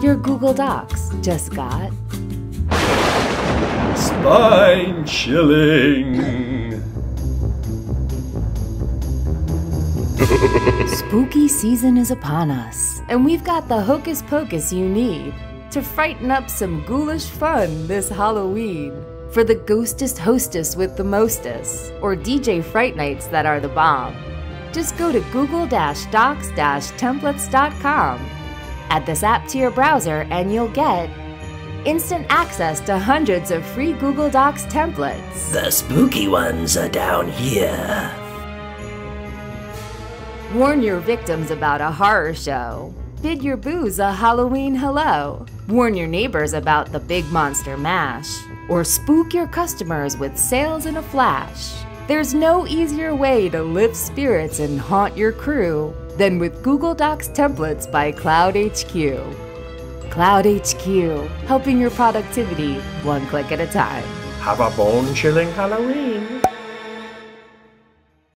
Your Google Docs just got spine-chilling. Spooky season is upon us, and we've got the hocus pocus you need to frighten up some ghoulish fun this Halloween. For the ghostest hostess with the mostest, or DJ Fright Nights that are the bomb, just go to google-docs-templates.com. Add this app to your browser and you'll get instant access to hundreds of free Google Docs templates. The spooky ones are down here. Warn your victims about a horror show. Bid your booze a Halloween hello. Warn your neighbors about the big monster mash. Or spook your customers with sales in a flash. There's no easier way to lift spirits and haunt your crew than with Google Docs templates by cloudHQ. cloudHQ, helping your productivity one click at a time. Have a bone-chilling Halloween.